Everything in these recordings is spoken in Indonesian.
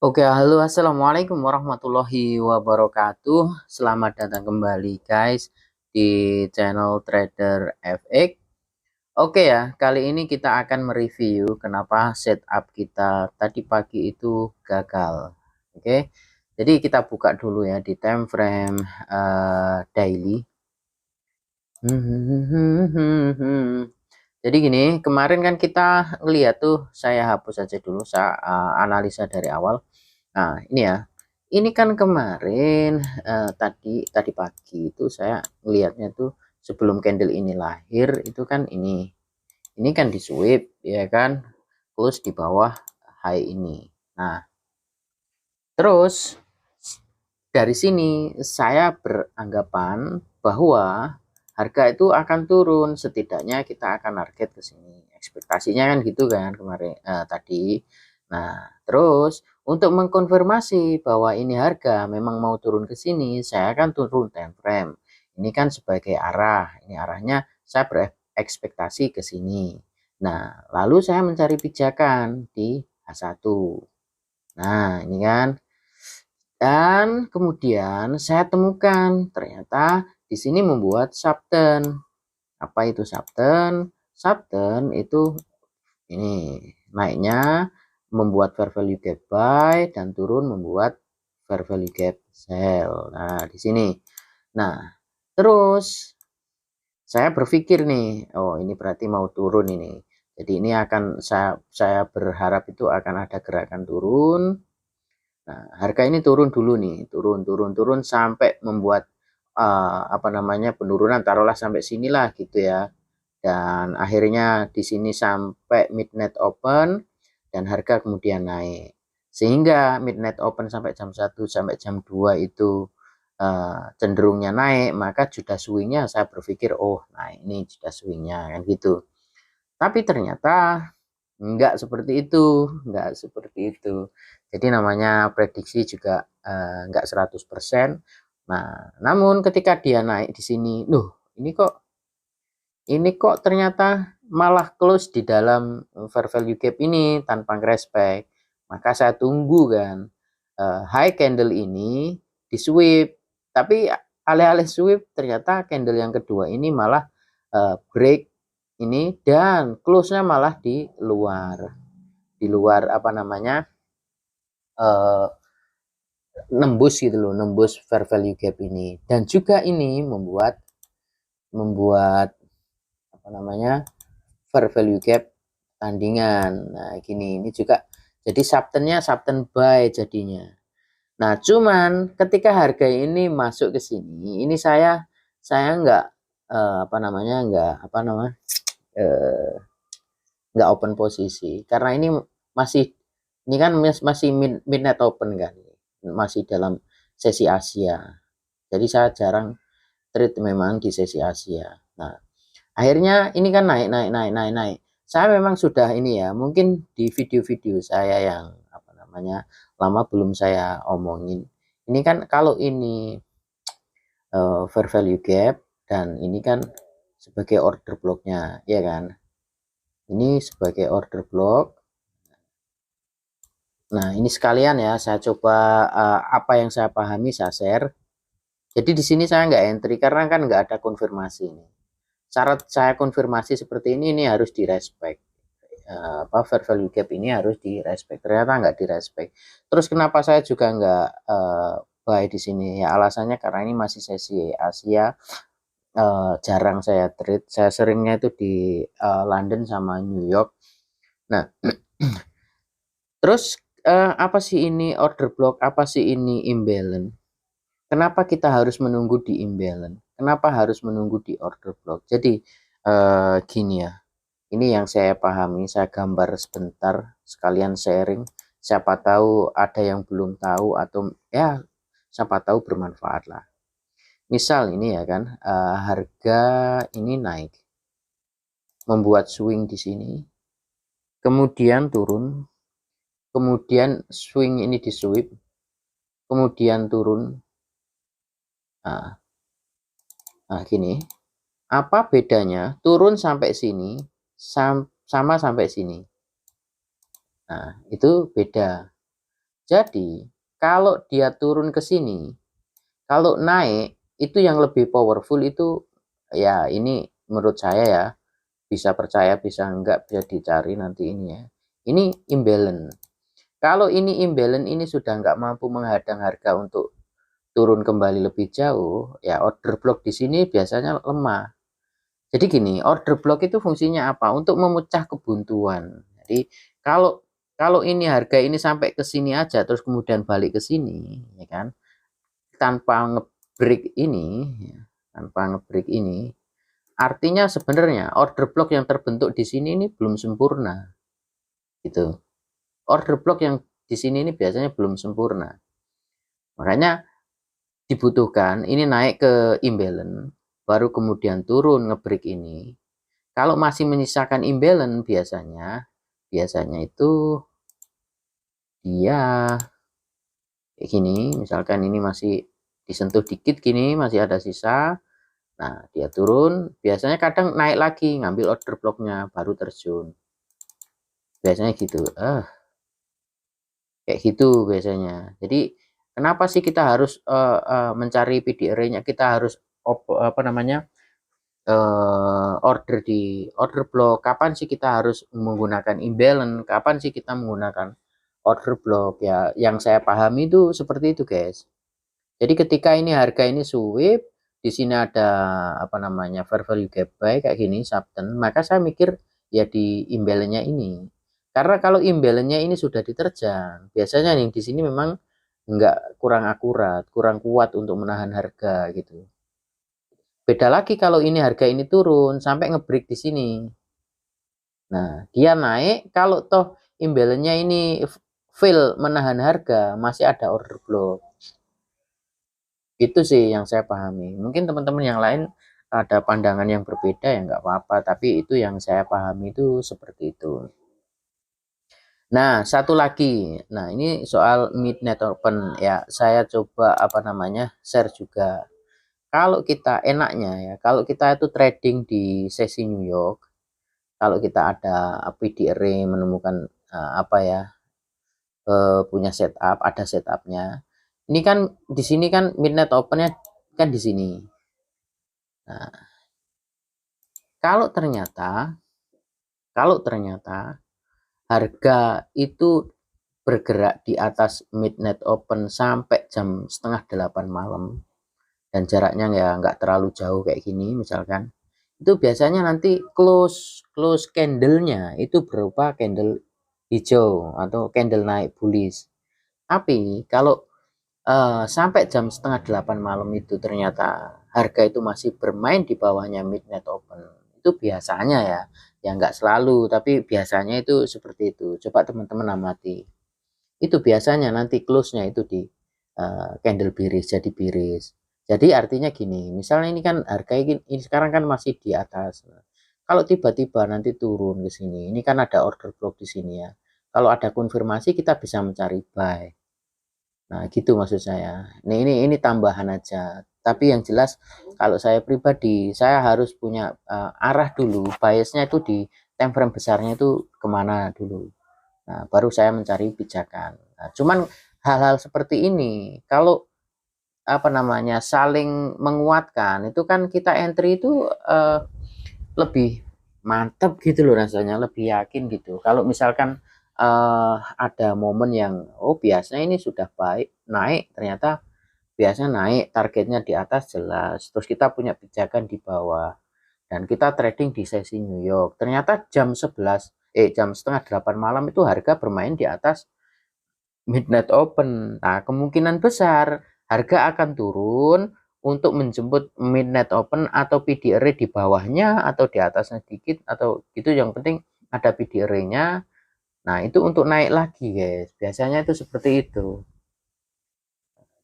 Oke, halo, assalamualaikum warahmatullahi wabarakatuh. Selamat datang kembali, guys, di channel Trader FX. Oke ya, kali ini kita akan mereview kenapa setup kita tadi pagi itu gagal. Oke, jadi kita buka dulu ya di time frame daily. Jadi gini, kemarin kan kita lihat tuh, saya hapus aja dulu, saya analisa dari awal. Nah, ini ya. Ini kan kemarin tadi pagi itu saya lihatnya tuh sebelum candle ini lahir itu kan ini. Ini kan di sweep ya kan. Close di bawah high ini. Nah, terus dari sini saya beranggapan bahwa harga itu akan turun, setidaknya kita akan target ke sini. Ekspektasinya kan gitu kan kemarin tadi. Nah, terus untuk mengkonfirmasi bahwa ini harga memang mau turun ke sini, saya akan turun time frame. Ini kan sebagai arah, ini arahnya saya berekspektasi ke sini. Nah, lalu saya mencari pijakan di H1. Nah, ini kan, dan kemudian saya temukan ternyata di sini membuat subten. Apa itu subten? Subten itu ini naiknya membuat fair value gap buy dan turun membuat fair value gap sell. Nah, di sini. Nah, terus saya berpikir nih, oh ini berarti mau turun ini. Jadi ini akan saya berharap itu akan ada gerakan turun. Nah, harga ini turun dulu nih, turun sampai membuat apa namanya penurunan, taruhlah sampai sinilah gitu ya. Dan akhirnya di sini sampai midnight open dan harga kemudian naik. Sehingga midnight open sampai jam 1 sampai jam 2 itu cenderungnya naik, maka juda swingnya saya berpikir oh nah ini juda swingnya kan gitu. Tapi ternyata enggak seperti itu, enggak seperti itu. Jadi namanya prediksi juga enggak 100%. Nah, namun ketika dia naik di sini, loh, ini kok ternyata malah close di dalam fair value gap ini tanpa respect. Maka saya tunggu kan high candle ini di sweep. Tapi alih-alih sweep ternyata candle yang kedua ini malah break ini dan close-nya malah di luar apa namanya uh, nembus gitu loh, nembus fair value gap ini. Dan juga ini membuat membuat apa namanya fair value gap tandingan. Nah, gini ini juga jadi subtennya subten buy jadinya. Nah, cuman ketika harga ini masuk ke sini, ini saya nggak apa namanya eh, nggak open posisi karena masih ini kan masih midnight open kan, masih dalam sesi Asia. Jadi saya jarang trade memang di sesi Asia. Nah, akhirnya ini kan naik. Saya memang sudah ini ya, mungkin di video-video saya yang apa namanya lama belum saya omongin. Ini kan kalau ini fair value gap dan ini kan sebagai order blocknya, ya kan? Ini sebagai order block. Nah, ini sekalian ya, saya coba apa yang saya pahami saya share. Jadi di sini saya nggak entry karena kan nggak ada konfirmasi ini. Syarat saya konfirmasi seperti ini harus direspek. Apa fair value gap ini harus direspek. Ternyata nggak direspek. Terus kenapa saya juga nggak buy di sini? Ya alasannya karena ini masih sesi Asia. Jarang saya trade. Saya seringnya itu di London sama New York. Nah, terus apa sih ini order block? Apa sih ini imbalance? Kenapa kita harus menunggu di imbalance? Kenapa harus menunggu di order block? Jadi gini ya, ini yang saya pahami, saya gambar sebentar sekalian sharing. Siapa tahu ada yang belum tahu atau ya siapa tahu bermanfaat lah. Misal ini ya kan, harga ini naik, membuat swing di sini, kemudian turun, kemudian swing ini di sweep, kemudian turun. Nah, gini, apa bedanya turun sampai sini sama sampai sini? Nah, itu beda. Jadi kalau dia turun ke sini, kalau naik itu yang lebih powerful itu ya ini menurut saya ya, bisa percaya bisa enggak, bisa dicari nanti ini ya. Ini imbalance. Kalau ini imbalance, ini sudah enggak mampu menghadang harga untuk turun kembali lebih jauh, ya order block di sini biasanya lemah. Jadi gini, order block itu fungsinya apa? Untuk memecah kebuntuan. Jadi kalau kalau ini harga ini sampai ke sini aja terus kemudian balik ke sini, ya kan? Tanpa ngebreak ini, ya, tanpa ngebreak ini, artinya sebenarnya order block yang terbentuk di sini ini belum sempurna, gitu. Order block yang di sini ini biasanya belum sempurna. Makanya dibutuhkan ini naik ke imbalance, baru kemudian turun ngebreak ini. Kalau masih menyisakan imbalance biasanya itu dia kayak gini, misalkan ini masih disentuh dikit gini, masih ada sisa. Nah, dia turun, biasanya kadang naik lagi, ngambil order blocknya, baru terjun. Biasanya gitu. Kayak gitu biasanya. Jadi kenapa sih kita harus mencari PDR-nya? Kita harus apa namanya? Order di order block. Kapan sih kita harus menggunakan imbalance? Kapan sih kita menggunakan order block? Ya, yang saya pahami itu seperti itu, guys. Jadi ketika ini harga ini sweep, di sini ada apa namanya fair value gap buy kayak gini subten, maka saya mikir ya di imbalance-nya ini. Karena kalau imbalance-nya ini sudah diterjang, biasanya nih di sini memang enggak, kurang akurat, kurang kuat untuk menahan harga gitu. Beda lagi kalau ini harga ini turun sampai ngebreak di sini. Nah, dia naik kalau toh imbalance-nya ini fail menahan harga, masih ada order block. Itu sih yang saya pahami. Mungkin teman-teman yang lain ada pandangan yang berbeda ya nggak apa-apa, tapi itu yang saya pahami itu seperti itu. Nah, satu lagi. Nah, ini soal midnight open ya. Saya coba apa namanya share juga. Kalau kita enaknya ya, kalau kita itu trading di sesi New York, kalau kita ada PDRA menemukan apa ya, punya setup, ada setupnya. Ini kan di sini kan midnight opennya kan di sini. Nah, kalau ternyata harga itu bergerak di atas midnight open sampai jam setengah 8 malam dan jaraknya ya nggak terlalu jauh kayak gini misalkan, itu biasanya nanti close candlenya itu berupa candle hijau atau candle naik bullish. Tapi kalau sampai jam setengah 8 malam itu ternyata harga itu masih bermain di bawahnya midnight open, itu biasanya ya nggak selalu tapi biasanya itu seperti itu. Coba teman-teman amati, itu biasanya nanti close-nya itu di candle biris, jadi biris. Jadi artinya gini, misalnya ini kan harga ini sekarang kan masih di atas. Kalau tiba-tiba nanti turun ke sini, ini kan ada order block di sini ya. Kalau ada konfirmasi kita bisa mencari buy. Nah, gitu maksud saya. Ini tambahan aja. Tapi yang jelas kalau saya pribadi, saya harus punya arah dulu, biasnya itu di time frame besarnya itu kemana dulu. Nah, baru saya mencari pijakan. Nah, cuman hal-hal seperti ini, kalau apa namanya saling menguatkan, itu kan kita entry itu lebih mantap gitu loh rasanya, lebih yakin gitu. Kalau misalkan ada momen yang oh biasanya ini sudah baik naik, ternyata biasanya naik targetnya di atas jelas, terus kita punya pijakan di bawah dan kita trading di sesi New York, ternyata jam setengah 8 malam itu harga bermain di atas midnight open. Nah, kemungkinan besar harga akan turun untuk menjemput midnight open atau PDR di bawahnya atau di atasnya sedikit atau itu, yang penting ada PDR-nya. Nah, itu untuk naik lagi, guys. Biasanya itu seperti itu.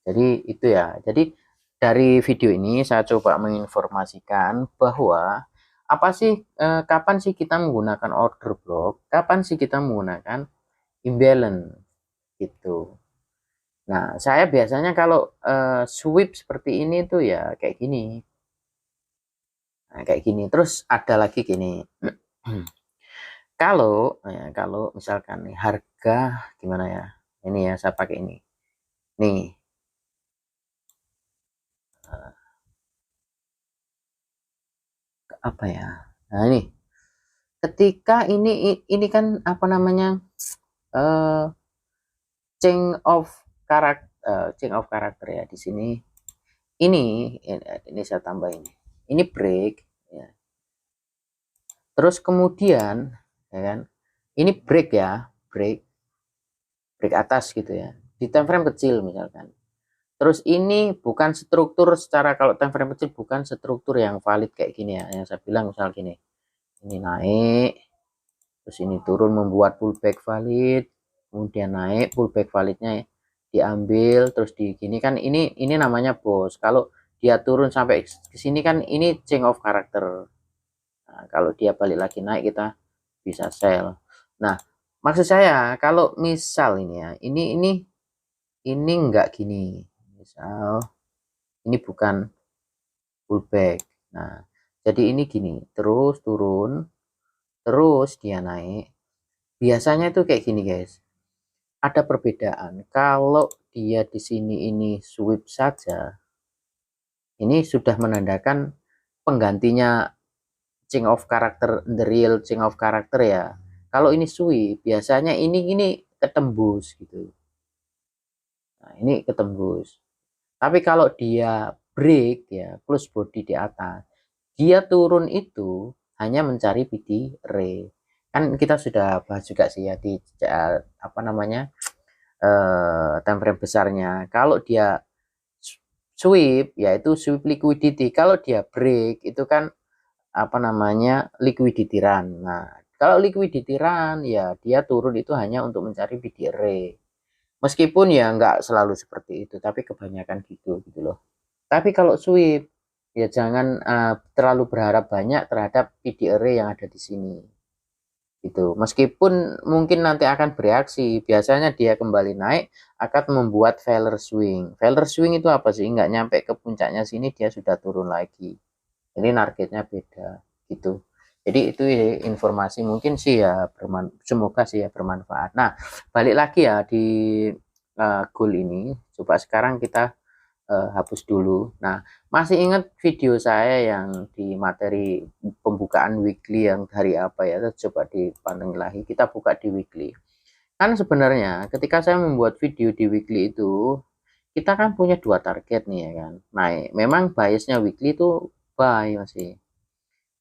Jadi itu ya. Jadi dari video ini saya coba menginformasikan bahwa apa sih kapan sih kita menggunakan order block, kapan sih kita menggunakan imbalance gitu. Nah, saya biasanya kalau sweep seperti ini tuh ya kayak gini. Nah, kayak gini. Terus ada lagi gini. Kalau misalkan nih harga gimana ya? Ini ya, saya pakai ini. Nih. Apa ya? Nah, ini. Ketika ini kan apa namanya? eh change of karakter ya di sini. Ini saya tambah ini. Ini break ya. Terus kemudian ya kan? Ini break ya, break atas gitu ya. Di time frame kecil misalkan. Terus ini bukan struktur secara, kalau time frame kecil bukan struktur yang valid kayak gini ya. Yang saya bilang misal gini. Ini naik, terus ini turun membuat pullback valid, kemudian naik pullback validnya diambil, terus di gini kan ini namanya bos. Kalau dia turun sampai ke sini kan ini change of character. Nah, kalau dia balik lagi naik kita bisa sell. Nah, maksud saya kalau misal ini ya, ini enggak gini. Misal ini bukan pullback. Nah, jadi ini gini, terus turun, terus dia naik. Biasanya itu kayak gini, guys. Ada perbedaan. Kalau dia di sini ini sweep saja, ini sudah menandakan penggantinya change of character, the real change of character ya. Kalau ini sweep, biasanya ini ketembus gitu. Nah, ini ketembus. Tapi kalau dia break ya, close body di atas, dia turun itu hanya mencari PD Ray. Kan kita sudah bahas juga sih ya di apa namanya, time frame besarnya. Kalau dia sweep yaitu sweep liquidity, kalau dia break itu kan apa namanya, liquidity run. Nah, kalau liquidity run ya dia turun itu hanya untuk mencari PD Ray. Meskipun ya nggak selalu seperti itu, tapi kebanyakan gitu loh. Tapi kalau sweep ya jangan terlalu berharap banyak terhadap PD Array yang ada di sini. Gitu. Meskipun mungkin nanti akan bereaksi, biasanya dia kembali naik akan membuat failure swing. Failure swing itu apa sih? Nggak nyampe ke puncaknya sini dia sudah turun lagi. Ini targetnya beda gitu. Jadi itu informasi mungkin sih ya semoga sih ya bermanfaat. Nah, balik lagi ya di goal ini. Coba sekarang kita hapus dulu. Nah, masih ingat video saya yang di materi pembukaan weekly yang hari apa ya? Coba dipandang lagi. Kita buka di weekly. Kan sebenarnya ketika saya membuat video di weekly itu, kita kan punya dua target nih ya kan. Naik. Memang biasnya weekly itu buy masih.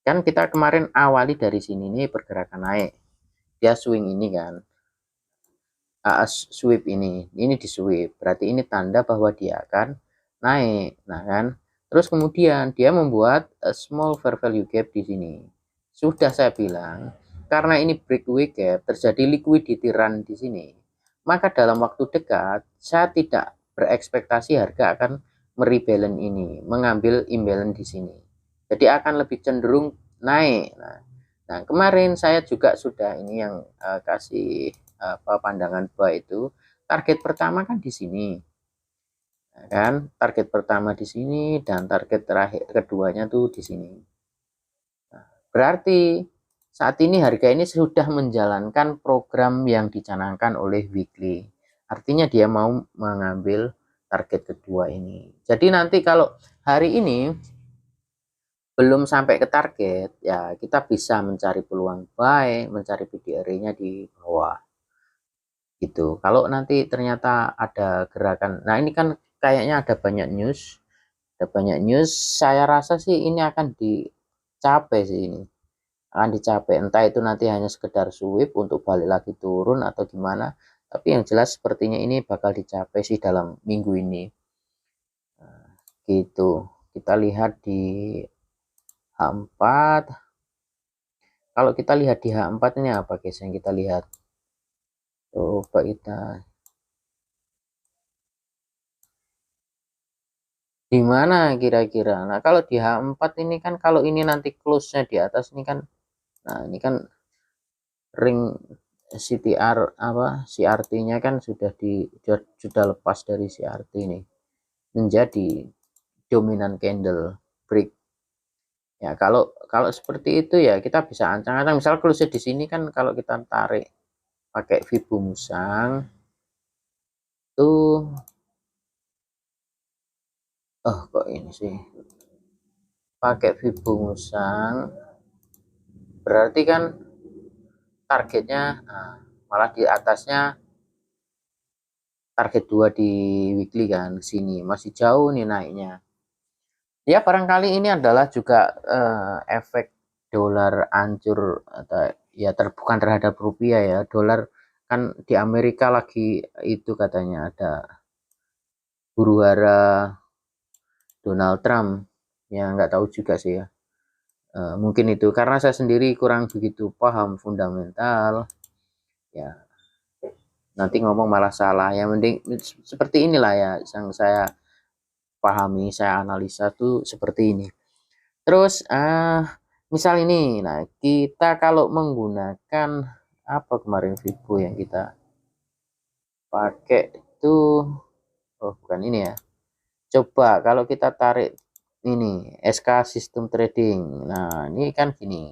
Kan kita kemarin awali dari sini nih pergerakan naik. Dia swing ini kan. Sweep ini di sweep, berarti ini tanda bahwa dia akan naik. Nah kan, terus kemudian dia membuat a small fair value gap di sini. Sudah saya bilang, karena ini breakaway gap terjadi liquidity run di sini, maka dalam waktu dekat saya tidak berekspektasi harga akan merebalance ini, mengambil imbalance di sini. Jadi akan lebih cenderung naik. Nah, kemarin saya juga sudah ini yang kasih apa pandangan buah itu, target pertama kan di sini, ya kan? Target pertama di sini dan target terakhir keduanya tuh di sini. Nah, berarti saat ini harga ini sudah menjalankan program yang dicanangkan oleh weekly. Artinya dia mau mengambil target kedua ini. Jadi nanti kalau hari ini belum sampai ke target, ya kita bisa mencari peluang buy, mencari PDR-nya di bawah. Gitu. Kalau nanti ternyata ada gerakan, nah ini kan kayaknya ada banyak news, saya rasa sih ini akan dicapai sih ini, akan dicapai. Entah itu nanti hanya sekedar sweep untuk balik lagi turun atau gimana, tapi yang jelas sepertinya ini bakal dicapai sih dalam minggu ini. Nah, gitu. Kita lihat di H4. Kalau kita lihat di H4 ini apa guys yang kita lihat? Coba kita di mana kira-kira. Nah, kalau di H4 ini kan kalau ini nanti close-nya di atas ini kan, nah ini kan ring CTR apa CRT-nya kan sudah lepas dari CRT ini menjadi dominan candle break. Ya, kalau kalau seperti itu ya kita bisa ancang-ancang, misal close di sini kan kalau kita tarik pakai Fibo Musang tuh kok ini sih pakai Vibo Musang, berarti kan targetnya malah di atasnya target 2 di weekly kan, sini masih jauh nih naiknya. Ya barangkali ini adalah juga efek dolar hancur atau ya bukan terhadap rupiah ya, dolar kan di Amerika lagi itu katanya ada huru hara Donald Trump, ya nggak tahu juga sih ya. Mungkin itu karena saya sendiri kurang begitu paham fundamental ya, nanti ngomong malah salah. Yang penting seperti inilah ya yang saya pahami, saya analisa tuh seperti ini. Terus misal ini, nah kita kalau menggunakan apa kemarin Vivo yang kita pakai itu, bukan ini ya. Coba kalau kita tarik ini SK sistem trading. Nah, ini kan gini.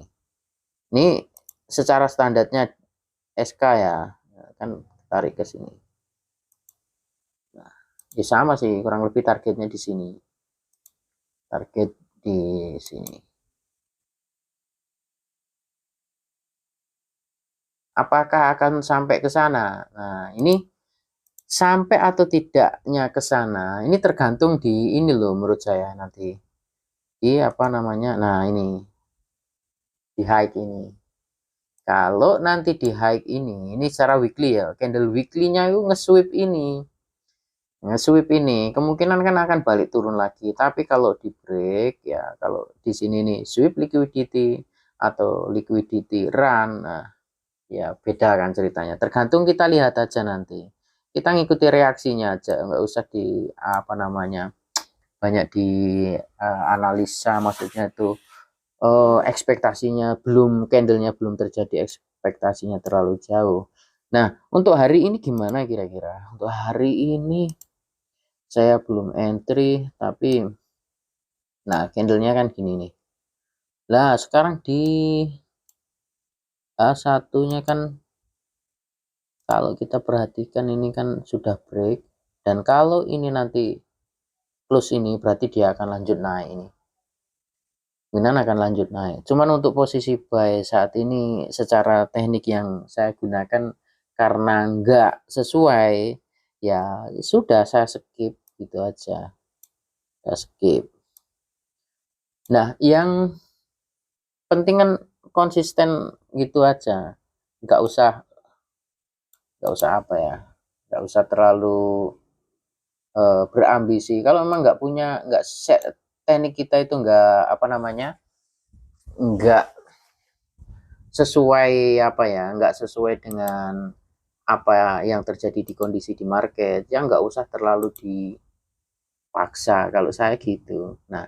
Ini secara standarnya SK ya. Kan tarik ke sini. Nah, ya sama sih kurang lebih targetnya di sini. Target di sini. Apakah akan sampai ke sana? Nah, ini sampai atau tidaknya ke sana, ini tergantung di ini loh menurut saya nanti. Di apa namanya? Nah, ini di high ini. Kalau nanti di high ini secara weekly ya, candle weekly-nya itu nge-sweep ini. Nge-sweep ini kemungkinan kan akan balik turun lagi. Tapi kalau di break ya, kalau di sini nih sweep liquidity atau liquidity run, nah ya beda kan ceritanya. Tergantung kita lihat aja nanti. Kita ngikuti reaksinya aja, nggak usah di apa namanya banyak di analisa, maksudnya itu ekspektasinya belum, candlenya belum terjadi ekspektasinya terlalu jauh. Nah untuk hari ini gimana kira-kira? Untuk hari ini saya belum entry, tapi nah candlenya kan gini nih. Lah sekarang di A1-nya kan kalau kita perhatikan ini kan sudah break, dan kalau ini nanti close ini berarti dia akan lanjut naik ini. Kemungkinan akan lanjut naik. Cuman untuk posisi buy saat ini secara teknik yang saya gunakan karena nggak sesuai, ya sudah saya skip gitu aja. Saya skip. Nah, yang penting kan konsisten gitu aja. Nggak usah apa ya, nggak usah terlalu berambisi. Kalau memang nggak set teknik kita itu nggak apa namanya, nggak sesuai apa ya, nggak sesuai dengan apa yang terjadi di kondisi di market, ya nggak usah terlalu dipaksa kalau saya gitu. Nah,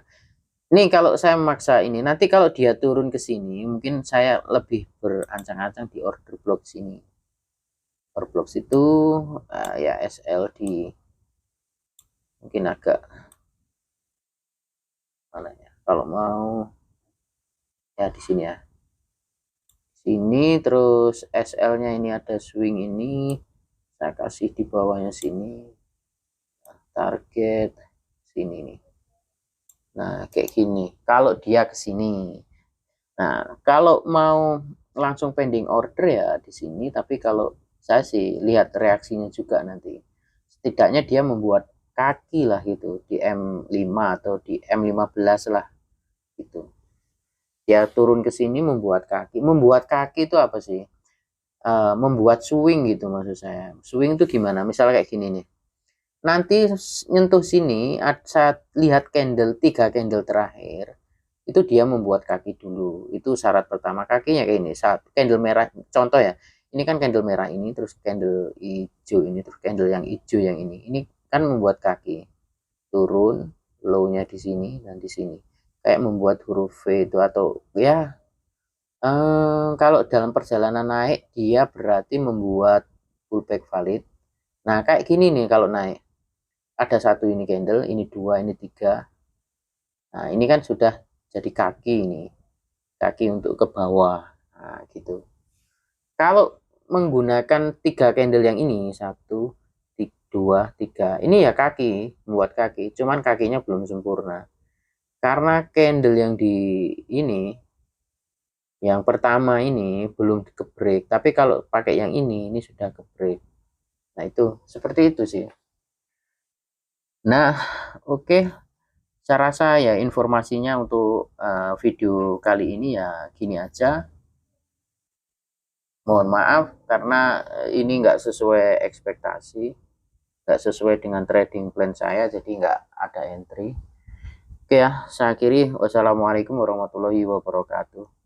ini kalau saya memaksa ini, nanti kalau dia turun ke sini, mungkin saya lebih berancang-ancang di order block sini. Order block itu ya SLD mungkin agak mana ya? Kalau mau ya di sini ya. Sini terus SL-nya ini ada swing ini, saya kasih di bawahnya sini. Target sini nih. Nah, kayak gini. Kalau dia ke sini. Nah, kalau mau langsung pending order ya di sini, tapi kalau saya sih lihat reaksinya juga nanti. Setidaknya dia membuat kaki lah gitu di M5 atau di M15 lah gitu. Dia turun ke sini membuat kaki. Membuat kaki itu apa sih? Membuat swing gitu maksud saya. Swing itu gimana? Misalnya kayak gini nih. Nanti nyentuh sini, saat lihat candle, 3 candle terakhir itu dia membuat kaki dulu. Itu syarat pertama. Kakinya kayak ini, saat candle merah, contoh ya, ini kan candle merah ini, terus candle hijau ini, terus candle yang hijau yang ini kan membuat kaki turun, low-nya di sini dan di sini, kayak membuat huruf V itu, atau ya kalau dalam perjalanan naik dia berarti membuat pullback valid. Nah kayak gini nih kalau naik, ada satu ini candle, ini dua, ini tiga. Nah ini kan sudah jadi kaki ini, kaki untuk ke bawah. Nah gitu. Kalau menggunakan 3 candle yang ini, 1, 2 3 ini ya kaki, buat kaki, cuman kakinya belum sempurna karena candle yang di ini yang pertama ini belum kebrek, tapi kalau pakai yang ini sudah kebrek. Nah itu seperti itu sih. Nah oke, saya rasa ya informasinya untuk video kali ini ya gini aja. Mohon maaf karena ini nggak sesuai ekspektasi, nggak sesuai dengan trading plan saya, jadi nggak ada entry. Oke ya, saya akhiri. Wassalamualaikum warahmatullahi wabarakatuh.